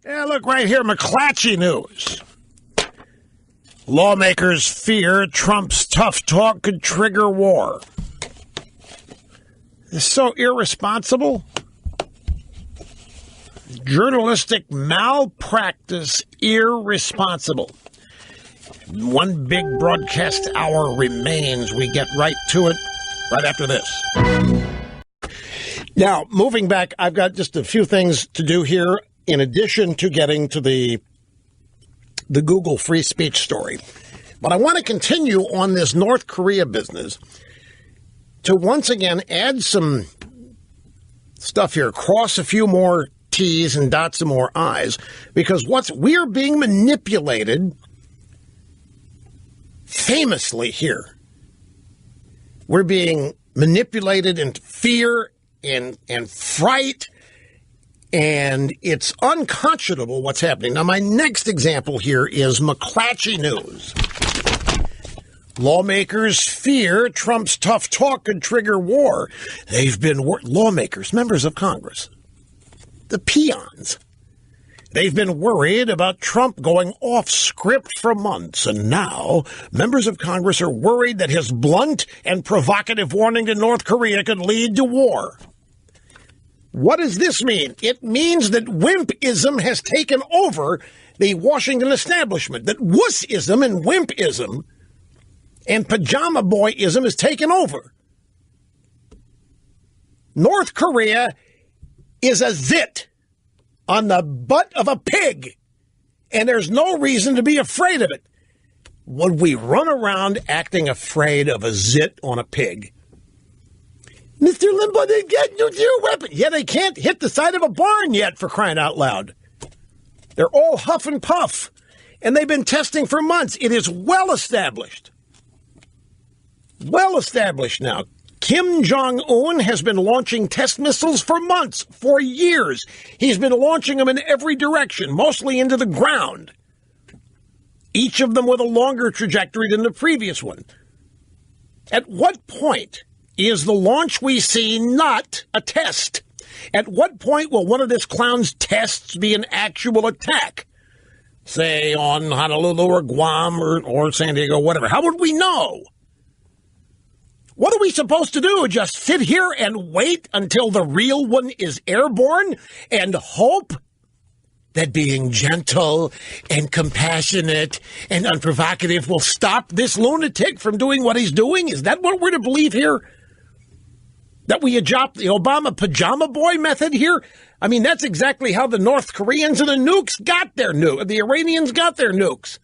Yeah, look right here, McClatchy news. Lawmakers fear Trump's tough talk could trigger war. It's so irresponsible. Journalistic malpractice, irresponsible. One big broadcast hour remains. We get right to it right after this. Now, moving back, I've got just a few things to do here in addition to getting to the Google free speech story. But I want to continue on this North Korea business to once again add some stuff here, cross a few more T's and dot some more I's, because we're being manipulated famously here. We're being manipulated into fear and fright, and it's unconscionable what's happening. Now, my next example here is McClatchy news. Lawmakers fear Trump's tough talk could trigger war. They've been lawmakers, members of Congress, the peons. They've been worried about Trump going off script for months, and now members of Congress are worried that his blunt and provocative warning to North Korea could lead to war. What does this mean? It means that wimpism has taken over the Washington establishment, that wussism and wimpism and pajama boyism has taken over. North Korea is a zit on the butt of a pig, and there's no reason to be afraid of it. Would we run around acting afraid of a zit on a pig? Mr. Limbaugh, they get nuclear weapons. Yeah, they can't hit the side of a barn yet, for crying out loud. They're all huff and puff, and they've been testing for months. It is well established. Well established now. Kim Jong-un has been launching test missiles for months, for years. He's been launching them in every direction, mostly into the ground. Each of them with a longer trajectory than the previous one. At what point is the launch we see not a test? At what point will one of this clown's tests be an actual attack? Say on Honolulu or Guam or San Diego, whatever. How would we know? What are we supposed to do? Just sit here and wait until the real one is airborne and hope that being gentle and compassionate and unprovocative will stop this lunatic from doing what he's doing? Is that what we're to believe here? That we adopt the Obama pajama boy method here? I mean, that's exactly how the North Koreans and the nukes got their nukes. The Iranians got their nukes.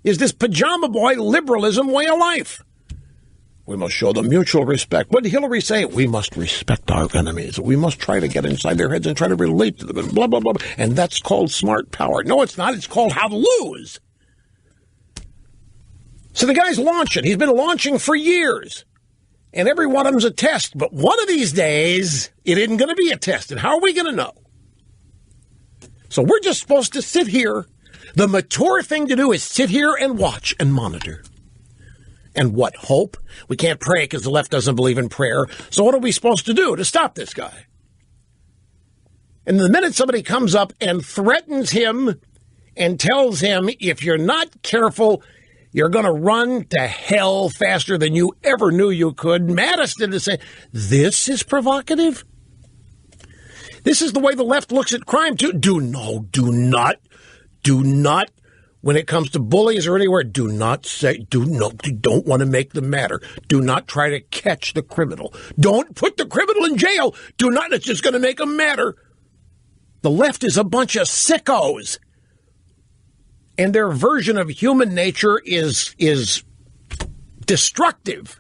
Is this pajama boy liberalism way of life? We must show them mutual respect. What did Hillary say? We must respect our enemies. We must try to get inside their heads and try to relate to them and blah, blah, blah. And that's called smart power. No, it's not. It's called how to lose. So the guy's launching. He's been launching for years. And every one of them's a test. But one of these days, it isn't going to be a test. And how are we going to know? So we're just supposed to sit here. The mature thing to do is sit here and watch and monitor. And what, hope? We can't pray because the left doesn't believe in prayer. So what are we supposed to do to stop this guy? And the minute somebody comes up and threatens him and tells him, if you're not careful, you're going to run to hell faster than you ever knew you could, Madison to say, this is provocative? This is the way the left looks at crime, too. Do not. When it comes to bullies or anywhere, do not say, don't want to make them matter. Do not try to catch the criminal. Don't put the criminal in jail. Do not, it's just going to make them matter. The left is a bunch of sickos. And their version of human nature is destructive.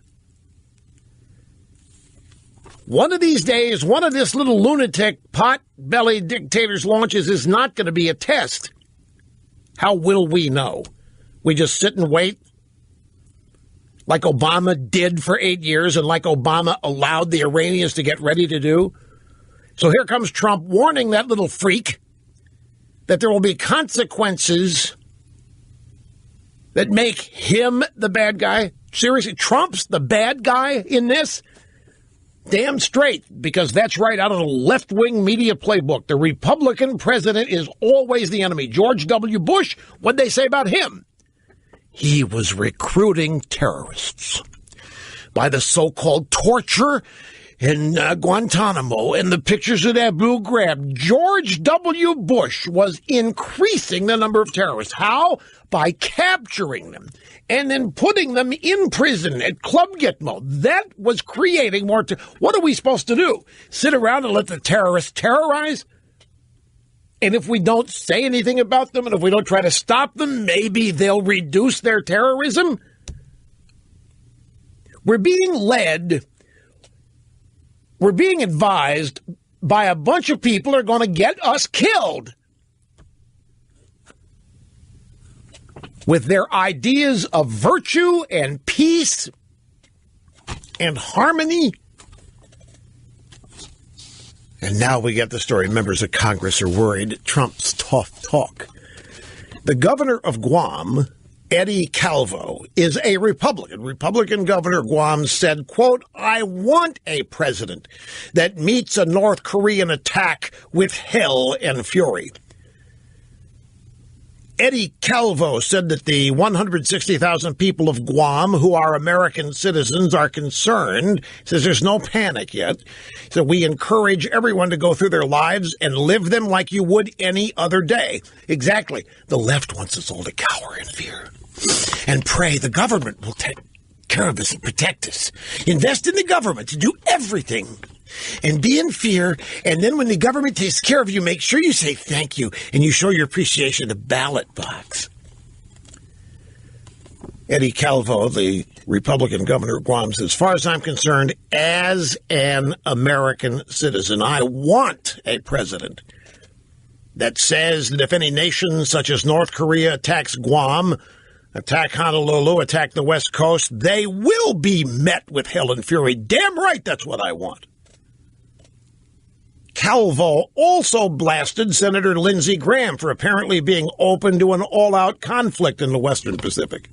One of these days, one of this little lunatic pot-bellied dictator's launches is not going to be a test. How will we know? We just sit and wait like Obama did for 8 years and like Obama allowed the Iranians to get ready to do? So here comes Trump warning that little freak that there will be consequences that make him the bad guy. Seriously, Trump's the bad guy in this? Damn straight, because that's right out of the left-wing media playbook. The Republican president is always the enemy. George W. Bush, what'd they say about him? He was recruiting terrorists by the so-called torture in Guantanamo and the pictures of Abu Ghraib. George W. Bush was increasing the number of terrorists. How? By capturing them and then putting them in prison at Club Gitmo. That was creating more. What are we supposed to do? Sit around and let the terrorists terrorize? And if we don't say anything about them and if we don't try to stop them, maybe they'll reduce their terrorism? We're being advised by a bunch of people who are going to get us killed with their ideas of virtue and peace and harmony. And now we get the story. Members of Congress are worried Trump's tough talk. The governor of Guam, Eddie Calvo, is a Republican. Republican Governor Guam said, quote, "I want a president that meets a North Korean attack with hell and fury." Eddie Calvo said that the 160,000 people of Guam who are American citizens are concerned. He says there's no panic yet. So we encourage everyone to go through their lives and live them like you would any other day. Exactly. The left wants us all to cower in fear and pray the government will take care of us and protect us. Invest in the government to do everything and be in fear. And then when the government takes care of you, make sure you say thank you and you show your appreciation at the ballot box. Eddie Calvo, the Republican governor of Guam, says, as far as I'm concerned, as an American citizen, I want a president that says that if any nation such as North Korea attacks Guam, attack Honolulu, attack the West Coast, they will be met with hell and fury. Damn right, that's what I want. Calvo also blasted Senator Lindsey Graham for apparently being open to an all-out conflict in the Western Pacific.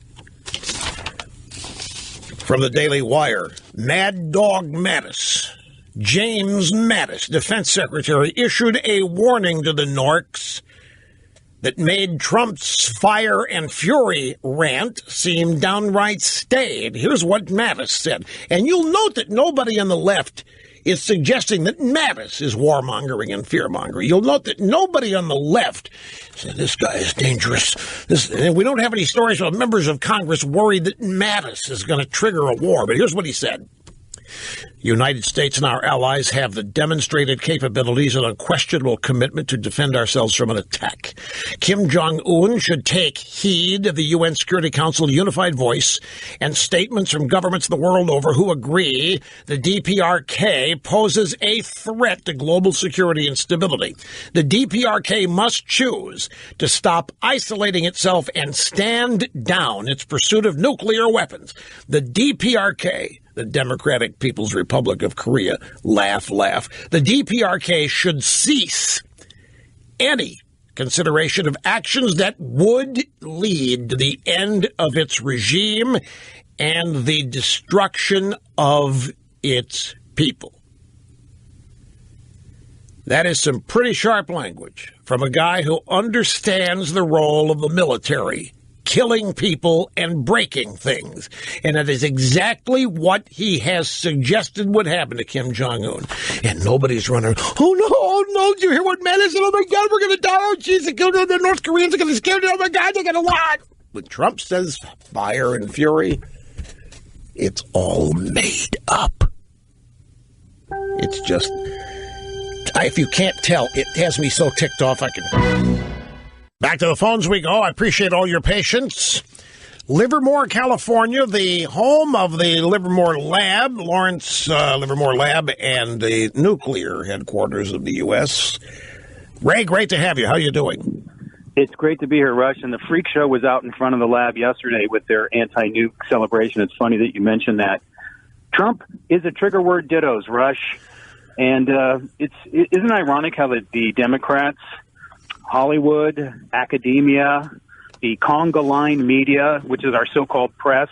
From the Daily Wire, Mad Dog Mattis, James Mattis, Defense Secretary, issued a warning to the Norks that made Trump's fire and fury rant seem downright staid. Here's what Mattis said. And you'll note that nobody on the left is suggesting that Mattis is warmongering and fearmongering. You'll note that nobody on the left said this guy is dangerous. And we don't have any stories of members of Congress worried that Mattis is going to trigger a war. But here's what he said. The United States and our allies have the demonstrated capabilities and unquestionable commitment to defend ourselves from an attack. Kim Jong-un should take heed of the UN Security Council unified voice and statements from governments the world over who agree the DPRK poses a threat to global security and stability. The DPRK must choose to stop isolating itself and stand down its pursuit of nuclear weapons. The DPRK, the Democratic People's Republic of Korea, laugh, laugh. The DPRK should cease any consideration of actions that would lead to the end of its regime and the destruction of its people. That is some pretty sharp language from a guy who understands the role of the military, killing people and breaking things. And that is exactly what he has suggested would happen to Kim Jong-un. And nobody's running, oh no, did you hear what Mattis said? Oh my God, we're going to die. Oh, geez, the North Koreans are going to scare you. Oh my God, they're going to what? When Trump says fire and fury, it's all made up. It's just, if you can't tell, it has me so ticked off I can... Back to the phones we go. I appreciate all your patience. Livermore, California, the home of the Livermore Lab, Lawrence Livermore Lab, and the nuclear headquarters of the U.S. Ray, great to have you. How are you doing? It's great to be here, Rush. And the freak show was out in front of the lab yesterday with their anti-nuke celebration. It's funny that you mentioned that. Trump is a trigger word dittos, Rush. And isn't it ironic how the Democrats, Hollywood, academia, the conga line media, which is our so-called press,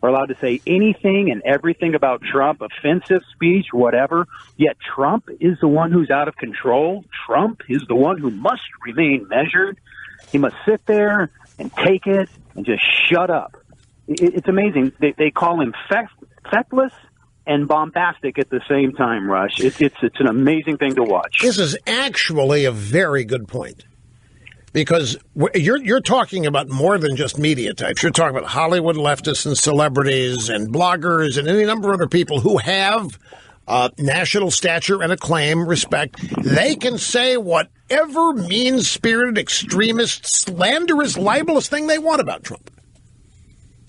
are allowed to say anything and everything about Trump, offensive speech, whatever. Yet Trump is the one who's out of control. Trump is the one who must remain measured. He must sit there and take it and just shut up. It's amazing. They call him feckless and bombastic at the same time, Rush. It's an amazing thing to watch. This is actually a very good point. Because you're talking about more than just media types. You're talking about Hollywood leftists and celebrities and bloggers and any number of other people who have national stature and acclaim, respect. They can say whatever mean-spirited, extremist, slanderous, libelous thing they want about Trump.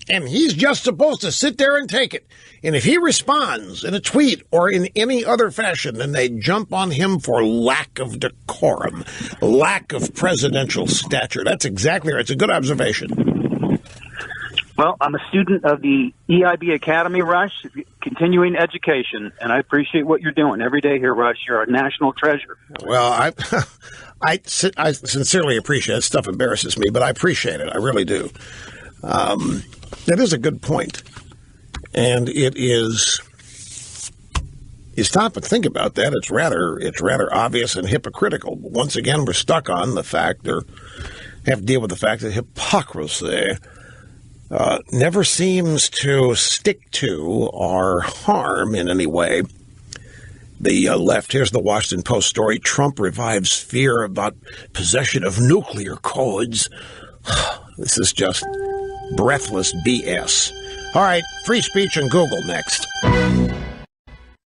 And he's just supposed to sit there and take it. And if he responds in a tweet or in any other fashion, then they jump on him for lack of decorum, lack of presidential stature. That's exactly right. It's a good observation. Well, I'm a student of the EIB Academy, Rush, continuing education, and I appreciate what you're doing every day here, Rush. You're a national treasure. Well, I sincerely appreciate it. That stuff embarrasses me, but I appreciate it. I really do. That is a good point. And it is, you stop and think about that, it's rather obvious and hypocritical. But once again, we're stuck on the fact, or have to deal with the fact that hypocrisy never seems to stick to or harm in any way the left. Here's the Washington Post story. Trump revives fear about possession of nuclear codes. This is just breathless BS. All right, free speech on Google next.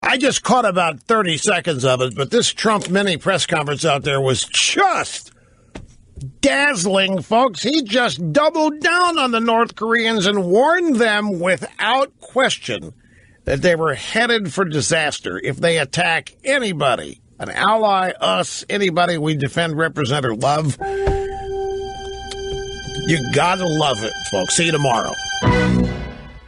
I just caught about 30 seconds of it, but this Trump mini press conference out there was just dazzling, folks. He just doubled down on the North Koreans and warned them without question that they were headed for disaster if they attack anybody, an ally, us, anybody we defend, represent, or love. You gotta love it, folks. See you tomorrow.